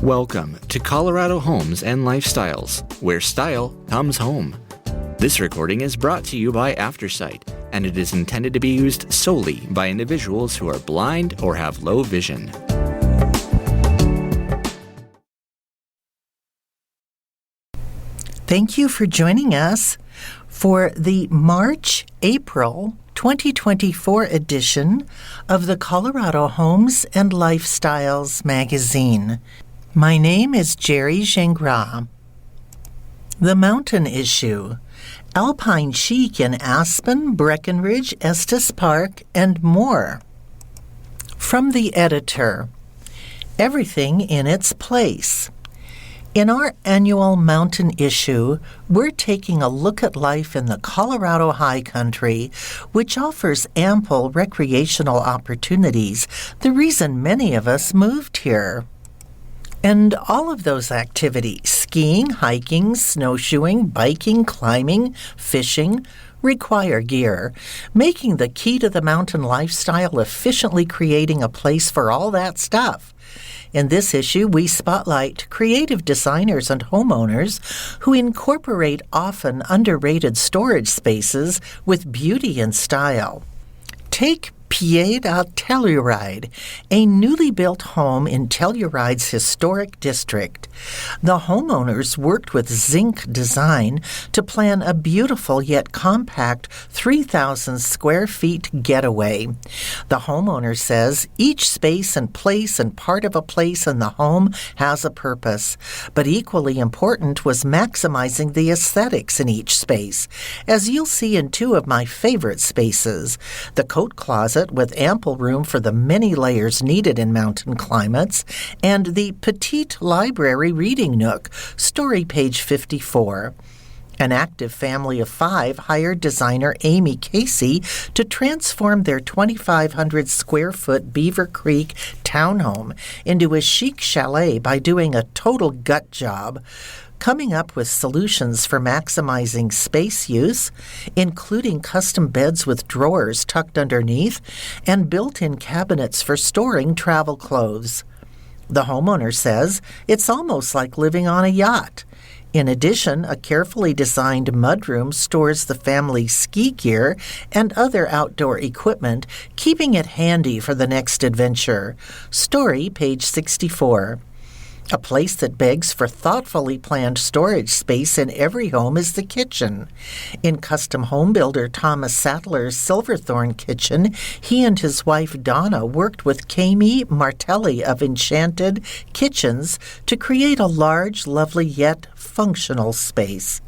Welcome to Colorado Homes and Lifestyles, where style comes home. This recording is brought to you by AfterSight, and it is intended to be used solely by individuals who are blind or have low vision. Thank you for joining us for the March-April 2024 edition of the Colorado Homes and Lifestyles magazine. My name is Jerry Gingras. The Mountain Issue, Alpine Chic in Aspen, Breckenridge, Estes Park, and more. From the editor, everything in its place. In our annual Mountain Issue, we're taking a look at life in the Colorado High Country, which offers ample recreational opportunities, the reason many of us moved here. And all of those activities, skiing, hiking, snowshoeing, biking, climbing, fishing, require gear, making the key to the mountain lifestyle efficiently creating a place for all that stuff. In this issue, we spotlight creative designers and homeowners who incorporate often underrated storage spaces with beauty and style. Take Pied à Telluride, a newly built home in Telluride's historic district. The homeowners worked with Zinc Design to plan a beautiful yet compact 3,000 square feet getaway. The homeowner says each space and place and part of a place in the home has a purpose, but equally important was maximizing the aesthetics in each space, as you'll see in two of my favorite spaces, the coat closet with ample room for the many layers needed in mountain climates, and the petite library reading nook, story page 54. An active family of 5 hired designer Amy Casey to transform their 2,500 square foot Beaver Creek townhome into a chic chalet by doing a total gut job, coming up with solutions for maximizing space use, including custom beds with drawers tucked underneath and built-in cabinets for storing travel clothes. The homeowner says it's almost like living on a yacht. In addition, a carefully designed mudroom stores the family's ski gear and other outdoor equipment, keeping it handy for the next adventure. Story, page 64. A place that begs for thoughtfully planned storage space in every home is the kitchen. In custom home builder Thomas Sattler's Silverthorne kitchen, he and his wife Donna worked with Kami Martelli of Enchanted Kitchens to create a large, lovely yet functional space.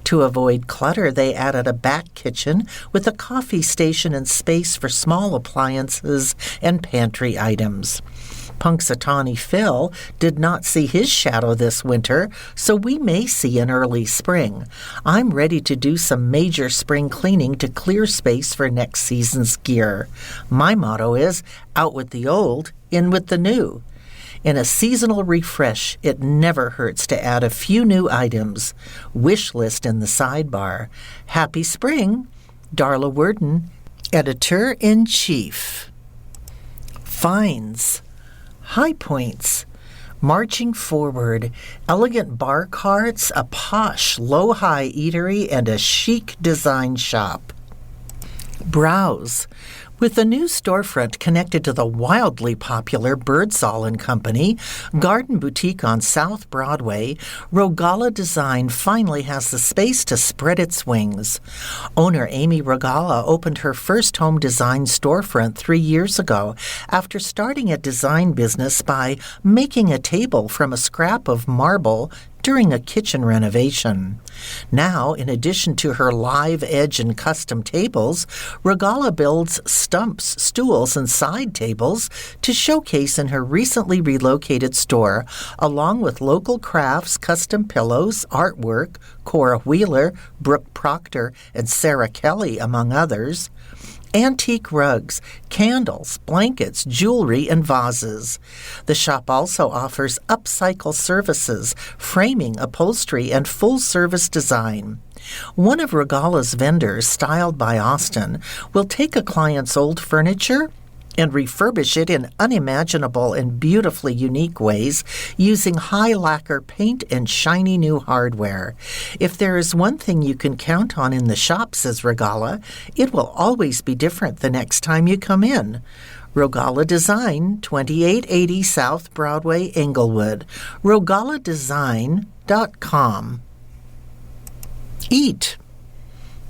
To avoid clutter, they added a back kitchen with a coffee station and space for small appliances and pantry items. Punxsutawney Phil did not see his shadow this winter, so we may see an early spring. I'm ready to do some major spring cleaning to clear space for next season's gear. My motto is, out with the old, in with the new. In a seasonal refresh, it never hurts to add a few new items. Wish list in the sidebar. Happy spring, Darla Worden, Editor-in-Chief. Finds. High points. Marching forward, elegant bar carts, a posh low-high eatery, and a chic design shop. Browse. With a new storefront connected to the wildly popular Birdsall & Company garden boutique on South Broadway, Rogala Design finally has the space to spread its wings. Owner Amy Rogala opened her first home design storefront 3 years ago after starting a design business by making a table from a scrap of marble during a kitchen renovation. Now, in addition to her live edge and custom tables, Rogala builds stumps, stools, and side tables to showcase in her recently relocated store, along with local crafts, custom pillows, artwork, Cora Wheeler, Brooke Proctor, and Sarah Kelly, among others. Antique rugs, candles, blankets, jewelry, and vases. The shop also offers upcycle services, framing, upholstery, and full-service design. One of Rogala's vendors, styled by Austin, will take a client's old furniture, and refurbish it in unimaginable and beautifully unique ways using high lacquer paint and shiny new hardware. If there is one thing you can count on in the shop, says Regala, it will always be different the next time you come in. Regala Design, 2880 South Broadway, Englewood. RegalaDesign.com. Eat.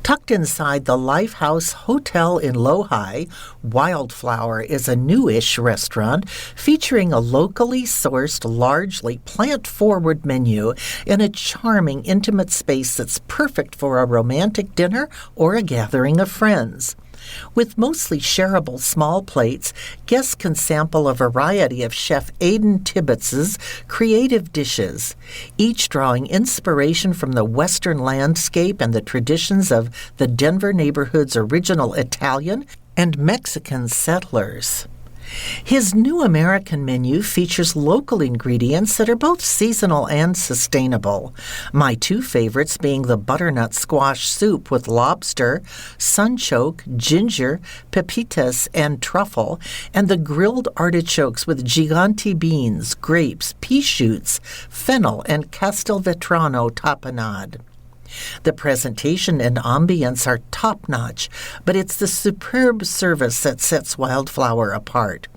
Tucked inside the Lifehouse Hotel in Lohi, Wildflower is a newish restaurant featuring a locally sourced, largely plant-forward menu in a charming, intimate space that's perfect for a romantic dinner or a gathering of friends. With mostly shareable small plates, guests can sample a variety of Chef Aidan Tibbitz's creative dishes, each drawing inspiration from the Western landscape and the traditions of the Denver neighborhood's original Italian and Mexican settlers. His new American menu features local ingredients that are both seasonal and sustainable. My two favorites being the butternut squash soup with lobster, sunchoke, ginger, pepitas, and truffle, and the grilled artichokes with gigante beans, grapes, pea shoots, fennel, and castelvetrano tapenade. The presentation and ambience are top-notch, but it's the superb service that sets Wildflower apart.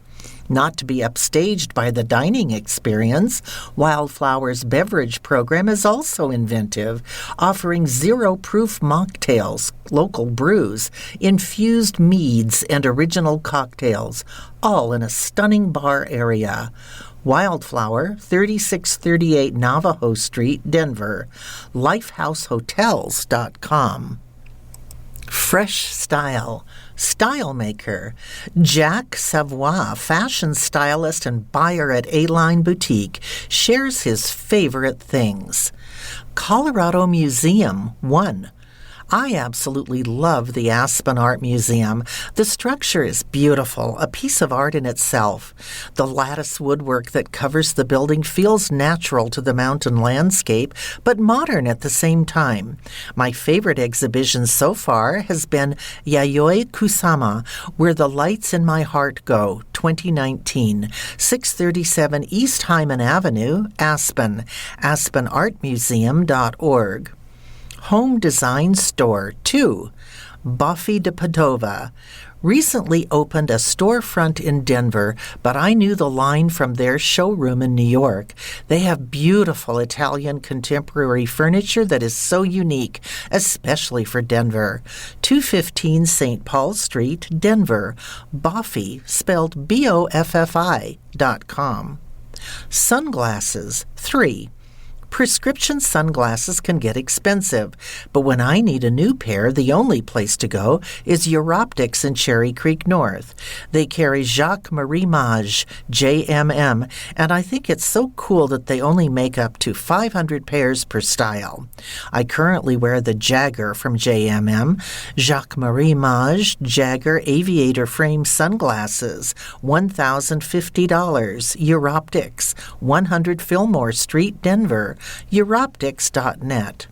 Not to be upstaged by the dining experience, Wildflower's beverage program is also inventive, offering zero-proof mocktails, local brews, infused meads, and original cocktails, all in a stunning bar area. Wildflower, 3638 Navajo Street, Denver. LifehouseHotels.com. Fresh Style. Style Maker. Jack Savoy, fashion stylist and buyer at A-Line Boutique, shares his favorite things. Colorado Museum, 1. I absolutely love the Aspen Art Museum. The structure is beautiful, a piece of art in itself. The lattice woodwork that covers the building feels natural to the mountain landscape, but modern at the same time. My favorite exhibition so far has been Yayoi Kusama, Where the Lights in My Heart Go, 2019, 637 East Hyman Avenue, Aspen, aspenartmuseum.org. Home Design Store 2, Buffy de Padova. Recently opened a storefront in Denver, but I knew the line from their showroom in New York. They have beautiful Italian contemporary furniture that is so unique, especially for Denver. 215 St. Paul Street, Denver. Buffy, spelled BOFFI.com. Sunglasses 3. Prescription sunglasses can get expensive, but when I need a new pair, the only place to go is Europtics in Cherry Creek North. They carry Jacques Marie Mage, JMM, and I think it's so cool that they only make up to 500 pairs per style. I currently wear the Jagger from JMM, Jacques Marie Mage Jagger Aviator Frame Sunglasses, $1,050, Europtics, 100 Fillmore Street, Denver, Europtics.net.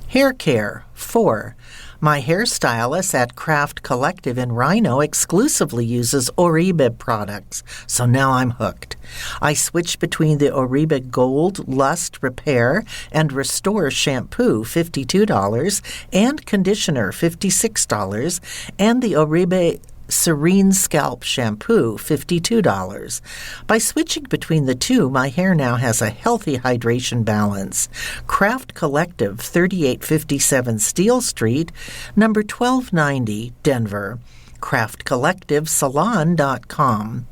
Hair Care 4. My hairstylist at Craft Collective in Rhino exclusively uses Oribe products, so now I'm hooked. I switch between the Oribe Gold, Lust, Repair, and Restore shampoo, $52, and conditioner, $56, and the Oribe Serene Scalp Shampoo, $52. By switching between the two, my hair now has a healthy hydration balance. Craft Collective, 3857 Steel Street, number 1290, Denver. CraftCollectiveSalon.com.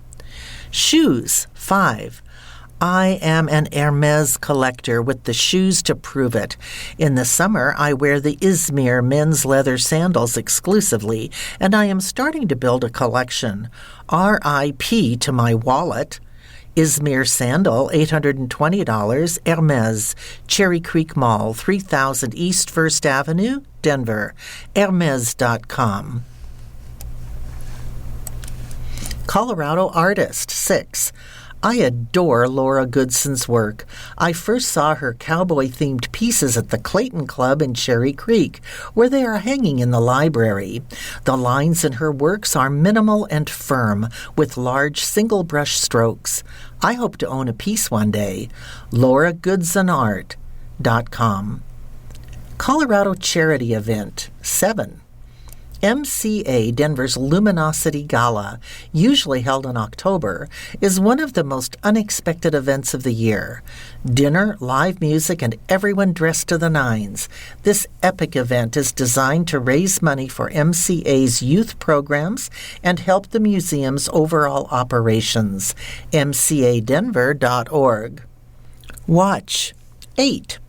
Shoes, 5. I am an Hermes collector with the shoes to prove it. In the summer, I wear the Izmir men's leather sandals exclusively, and I am starting to build a collection. RIP to my wallet. Izmir sandal, $820, Hermes, Cherry Creek Mall, 3000 East 1st Avenue, Denver, Hermes.com. Colorado Artist, 6. I adore Laura Goodson's work. I first saw her cowboy-themed pieces at the Clayton Club in Cherry Creek, where they are hanging in the library. The lines in her works are minimal and firm, with large single-brush strokes. I hope to own a piece one day. LauraGoodsonArt.com. Colorado Charity Event 7. MCA Denver's Luminosity Gala, usually held in October, is one of the most unexpected events of the year. Dinner, live music, and everyone dressed to the nines. This epic event is designed to raise money for MCA's youth programs and help the museum's overall operations. MCAdenver.org. Watch 8.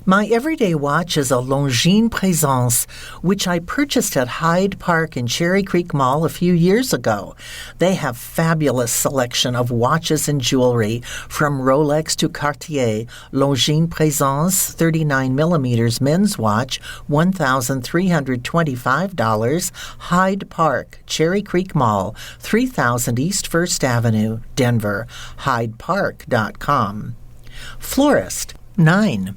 My everyday watch is a Longines Présence, which I purchased at Hyde Park in Cherry Creek Mall a few years ago. They have fabulous selection of watches and jewelry, from Rolex to Cartier. Longines Présence 39mm men's watch, $1,325. Hyde Park, Cherry Creek Mall, 3000 East 1st Avenue, Denver. HydePark.com. Florist 9.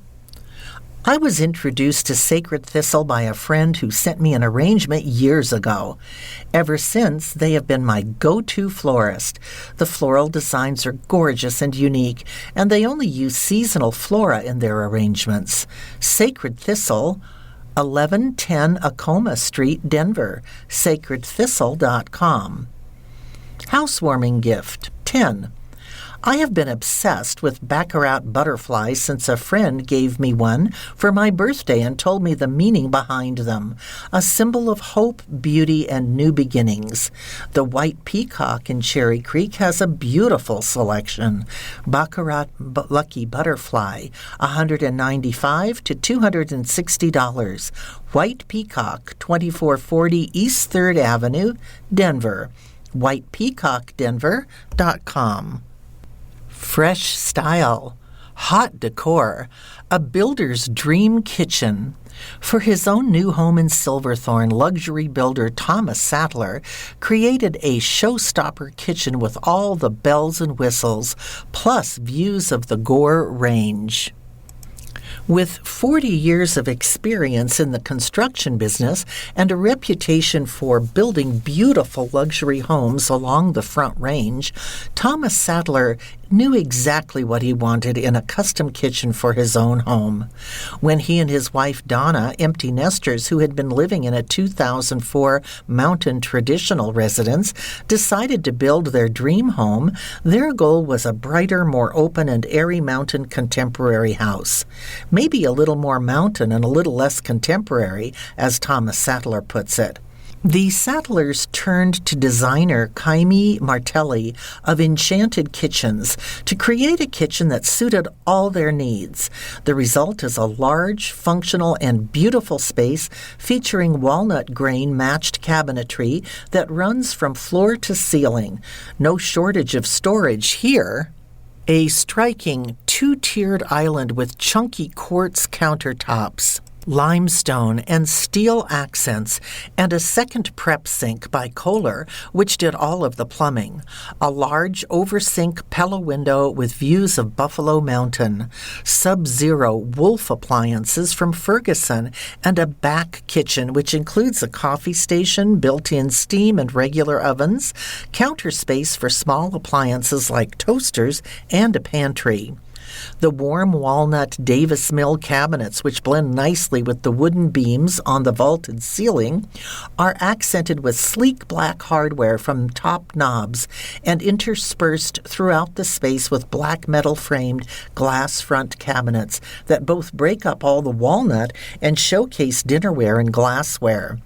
I was introduced to Sacred Thistle by a friend who sent me an arrangement years ago. Ever since, they have been my go-to florist. The floral designs are gorgeous and unique, and they only use seasonal flora in their arrangements. Sacred Thistle, 1110 Acoma Street, Denver. SacredThistle.com. Housewarming gift 10. I have been obsessed with Baccarat butterflies since a friend gave me one for my birthday and told me the meaning behind them, a symbol of hope, beauty, and new beginnings. The White Peacock in Cherry Creek has a beautiful selection. Baccarat Lucky Butterfly, $195 to $260. White Peacock, 2440 East 3rd Avenue, Denver. WhitePeacockDenver.com. Fresh Style, Hot Decor, a builder's dream kitchen. For his own new home in Silverthorne, luxury builder Thomas Sattler created a showstopper kitchen with all the bells and whistles, plus views of the Gore Range. With 40 years of experience in the construction business and a reputation for building beautiful luxury homes along the Front Range, Thomas Sattler knew exactly what he wanted in a custom kitchen for his own home. When he and his wife Donna, empty nesters who had been living in a 2004 mountain traditional residence, decided to build their dream home, their goal was a brighter, more open and airy mountain contemporary house. Maybe a little more mountain and a little less contemporary, as Thomas Sattler puts it. The Sattlers turned to designer Kaimi Martelli of Enchanted Kitchens to create a kitchen that suited all their needs. The result is a large, functional, and beautiful space featuring walnut grain-matched cabinetry that runs from floor to ceiling. No shortage of storage here. A striking two-tiered island with chunky quartz countertops, limestone and steel accents, and a second prep sink by Kohler, which did all of the plumbing. A large oversing Pella window with views of Buffalo Mountain. Sub-Zero Wolf appliances from Ferguson, and a back kitchen which includes a coffee station, built-in steam and regular ovens, counter space for small appliances like toasters, and a pantry. The warm walnut Davis Mill cabinets, which blend nicely with the wooden beams on the vaulted ceiling, are accented with sleek black hardware from top knobs and interspersed throughout the space with black metal-framed glass front cabinets that both break up all the walnut and showcase dinnerware and glassware.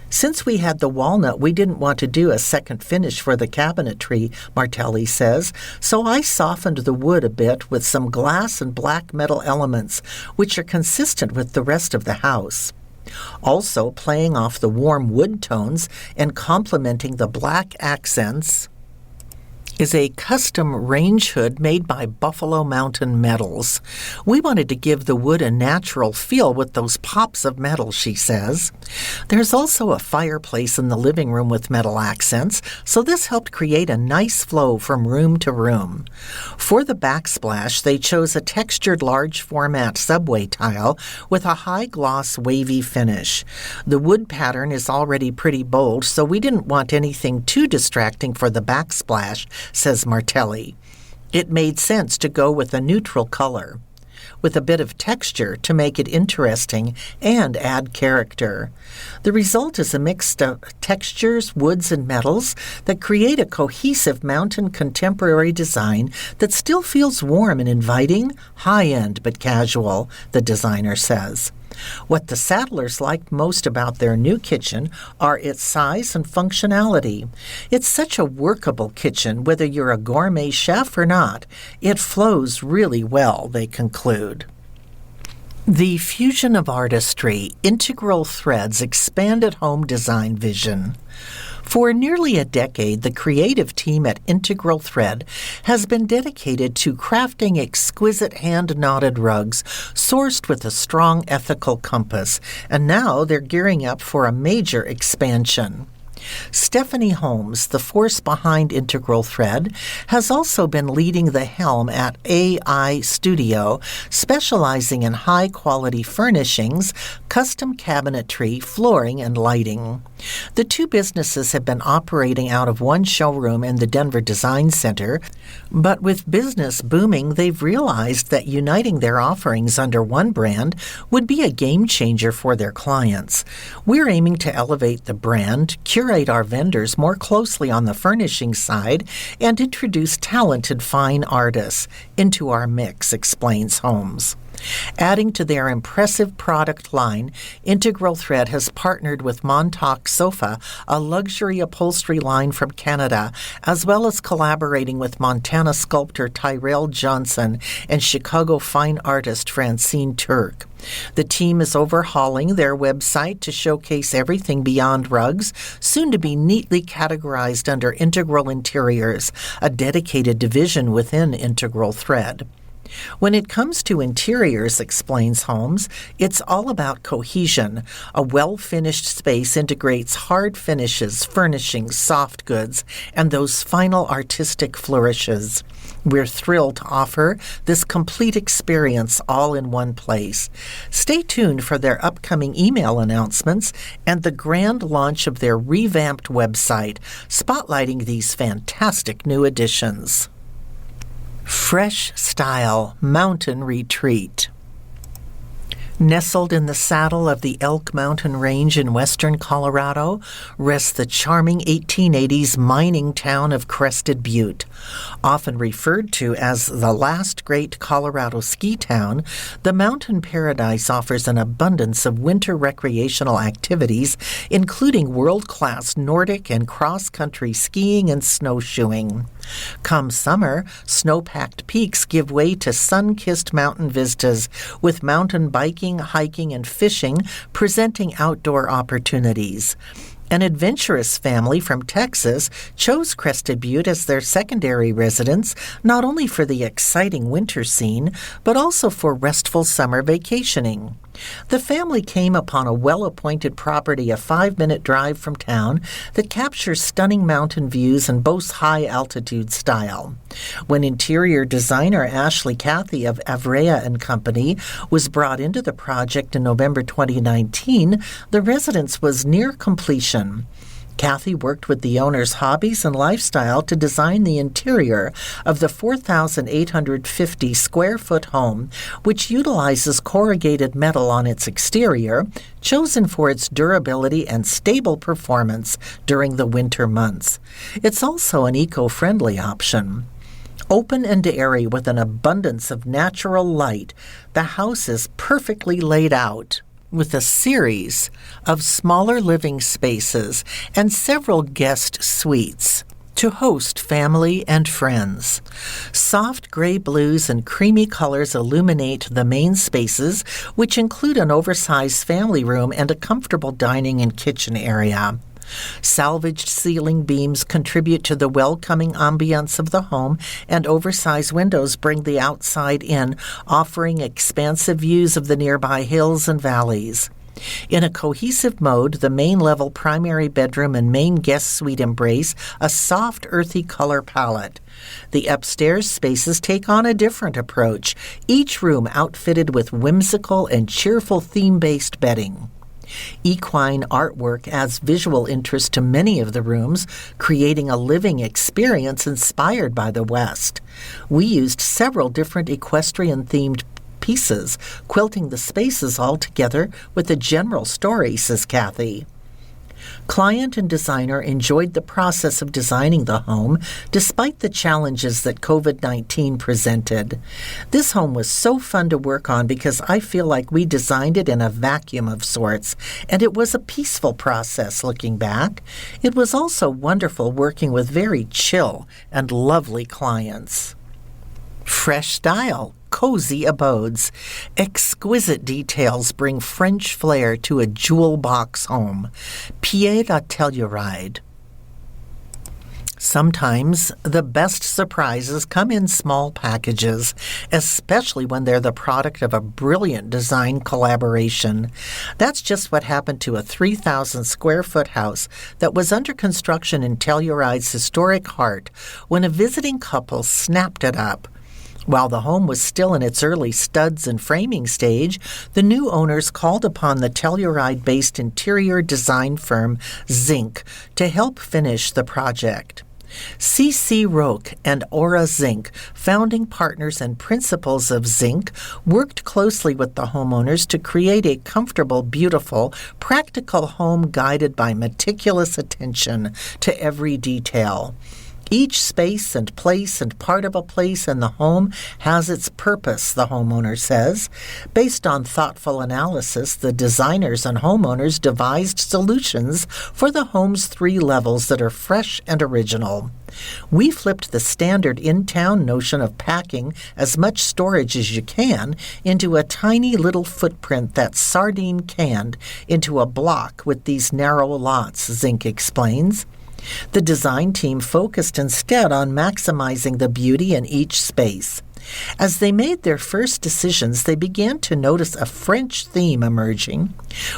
Since we had the walnut, we didn't want to do a second finish for the cabinetry, Martelli says, so I softened the wood a bit with some glass and black metal elements, which are consistent with the rest of the house. Also, playing off the warm wood tones and complementing the black accents, is a custom range hood made by Buffalo Mountain Metals. We wanted to give the wood a natural feel with those pops of metal, she says. There's also a fireplace in the living room with metal accents, so this helped create a nice flow from room to room. For the backsplash, they chose a textured large format subway tile with a high gloss wavy finish. The wood pattern is already pretty bold, so we didn't want anything too distracting for the backsplash, says Martelli. It made sense to go with a neutral color, with a bit of texture to make it interesting and add character. The result is a mix of textures, woods, and metals that create a cohesive mountain contemporary design that still feels warm and inviting, high-end but casual, the designer says. What the Sadlers liked most about their new kitchen are its size and functionality. It's such a workable kitchen, whether you're a gourmet chef or not. It flows really well, they conclude. The fusion of artistry, Integral Threads expanded home design vision. For nearly a decade, the creative team at Integral Thread has been dedicated to crafting exquisite hand-knotted rugs sourced with a strong ethical compass, and now they're gearing up for a major expansion. Stephanie Holmes, the force behind Integral Thread, has also been leading the helm at AI Studio, specializing in high-quality furnishings, custom cabinetry, flooring, and lighting. The two businesses have been operating out of one showroom in the Denver Design Center, but with business booming, they've realized that uniting their offerings under one brand would be a game changer for their clients. We're aiming to elevate the brand, curate our vendors more closely on the furnishing side, and introduce talented fine artists into our mix, explains Holmes. Adding to their impressive product line, Integral Thread has partnered with Montauk Sofa, a luxury upholstery line from Canada, as well as collaborating with Montana sculptor Tyrell Johnson and Chicago fine artist Francine Turk. The team is overhauling their website to showcase everything beyond rugs, soon to be neatly categorized under Integral Interiors, a dedicated division within Integral Thread. When it comes to interiors, explains Holmes, it's all about cohesion. A well-finished space integrates hard finishes, furnishings, soft goods, and those final artistic flourishes. We're thrilled to offer this complete experience all in one place. Stay tuned for their upcoming email announcements and the grand launch of their revamped website, spotlighting these fantastic new additions. Fresh Style Mountain Retreat. Nestled in the saddle of the Elk Mountain Range in western Colorado rests the charming 1880s mining town of Crested Butte. Often referred to as the last great Colorado ski town, the mountain paradise offers an abundance of winter recreational activities, including world-class Nordic and cross-country skiing and snowshoeing. Come summer, snow-packed peaks give way to sun-kissed mountain vistas, with mountain biking, hiking, and fishing presenting outdoor opportunities. An adventurous family from Texas chose Crested Butte as their secondary residence, not only for the exciting winter scene, but also for restful summer vacationing. The family came upon a well-appointed property a 5-minute drive from town that captures stunning mountain views and boasts high-altitude style. When interior designer Ashley Cathy of Avrea & Company was brought into the project in November 2019, the residence was near completion. Cathy worked with the owner's hobbies and lifestyle to design the interior of the 4,850 square foot home, which utilizes corrugated metal on its exterior, chosen for its durability and stable performance during the winter months. It's also an eco-friendly option. Open and airy with an abundance of natural light, the house is perfectly laid out, with a series of smaller living spaces and several guest suites to host family and friends. Soft gray blues and creamy colors illuminate the main spaces, which include an oversized family room and a comfortable dining and kitchen area. Salvaged ceiling beams contribute to the welcoming ambience of the home, and oversized windows bring the outside in, offering expansive views of the nearby hills and valleys. In a cohesive mode, the main level primary bedroom and main guest suite embrace a soft, earthy color palette. The upstairs spaces take on a different approach, each room outfitted with whimsical and cheerful theme-based bedding. Equine artwork adds visual interest to many of the rooms, creating a living experience inspired by the West. We used several different equestrian-themed pieces, quilting the spaces all together with a general story, says Kathy. Client and designer enjoyed the process of designing the home despite the challenges that COVID-19 presented. This home was so fun to work on because I feel like we designed it in a vacuum of sorts, and it was a peaceful process looking back. It was also wonderful working with very chill and lovely clients. Fresh style, cozy abodes. Exquisite details bring French flair to a jewel box home. Pied à Telluride. Sometimes the best surprises come in small packages, especially when they're the product of a brilliant design collaboration. That's just what happened to a 3,000 square foot house that was under construction in Telluride's historic heart when a visiting couple snapped it up. While the home was still in its early studs and framing stage, the new owners called upon the Telluride-based interior design firm Zinc to help finish the project. C.C. Roque and Aura Zinc, founding partners and principals of Zinc, worked closely with the homeowners to create a comfortable, beautiful, practical home guided by meticulous attention to every detail. Each space and place and part of a place in the home has its purpose, the homeowner says. Based on thoughtful analysis, the designers and homeowners devised solutions for the home's 3 levels that are fresh and original. We flipped the standard in-town notion of packing as much storage as you can into a tiny little footprint that's sardine canned into a block with these narrow lots, Zinc explains. The design team focused instead on maximizing the beauty in each space. As they made their first decisions, they began to notice a French theme emerging,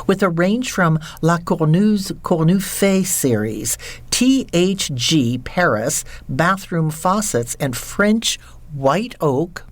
with a range from La Cornufay series, THG Paris, bathroom faucets, and French white oak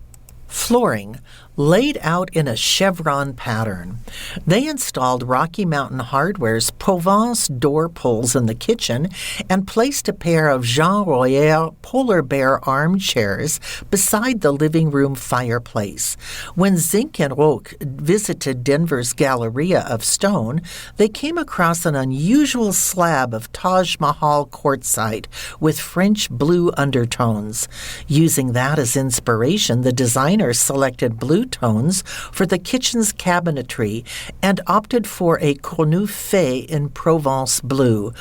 flooring laid out in a chevron pattern. They installed Rocky Mountain Hardware's Provence door pulls in the kitchen and placed a pair of Jean Royer polar bear armchairs beside the living room fireplace. When Zinc and Roque visited Denver's Galleria of Stone, they came across an unusual slab of Taj Mahal quartzite with French blue undertones. Using that as inspiration, the designers selected blue tones for the kitchen's cabinetry and opted for a Cornufay in Provence blue.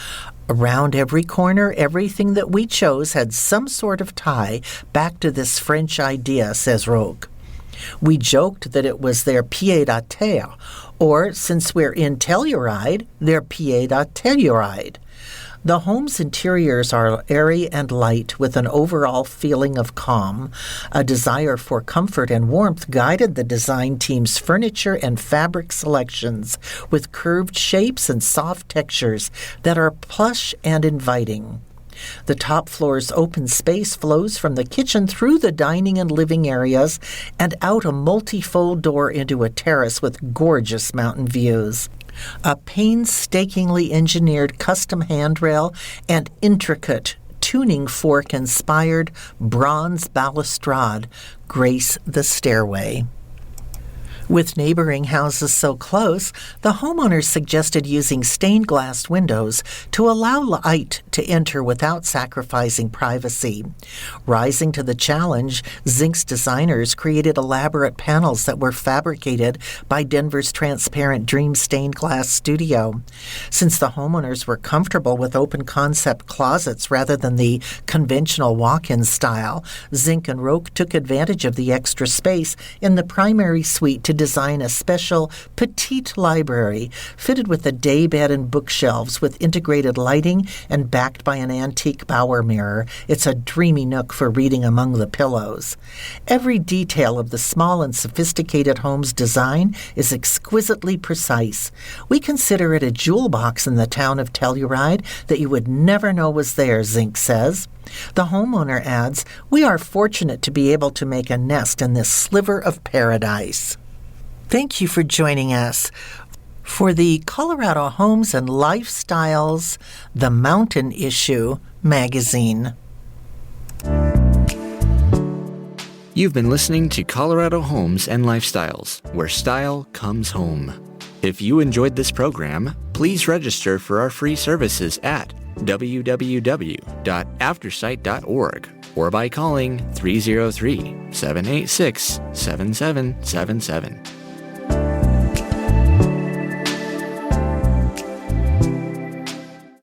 Around every corner, everything that we chose had some sort of tie back to this French idea, says Roque. We joked that it was their pied à terre, or, since we're in Telluride, their pied à Telluride. The home's interiors are airy and light with an overall feeling of calm. A desire for comfort and warmth guided the design team's furniture and fabric selections with curved shapes and soft textures that are plush and inviting. The top floor's open space flows from the kitchen through the dining and living areas and out a multi-fold door into a terrace with gorgeous mountain views. A painstakingly engineered custom handrail and intricate tuning fork-inspired bronze balustrade grace the stairway. With neighboring houses so close, the homeowners suggested using stained glass windows to allow light to enter without sacrificing privacy. Rising to the challenge, Zinc's designers created elaborate panels that were fabricated by Denver's Transparent Dream Stained Glass Studio. Since the homeowners were comfortable with open-concept closets rather than the conventional walk-in style, Zinc and Roque took advantage of the extra space in the primary suite to design a special petite library fitted with a daybed and bookshelves with integrated lighting and backed by an antique bower mirror. It's a dreamy nook for reading among the pillows. Every detail of the small and sophisticated home's design is exquisitely precise. We consider it a jewel box in the town of Telluride that you would never know was there, Zink says. The homeowner adds, "We are fortunate to be able to make a nest in this sliver of paradise." Thank you for joining us for the Colorado Homes and Lifestyles The Mountain Issue magazine. You've been listening to Colorado Homes and Lifestyles, where style comes home. If you enjoyed this program, please register for our free services at www.aftersight.org or by calling 303-786-7777.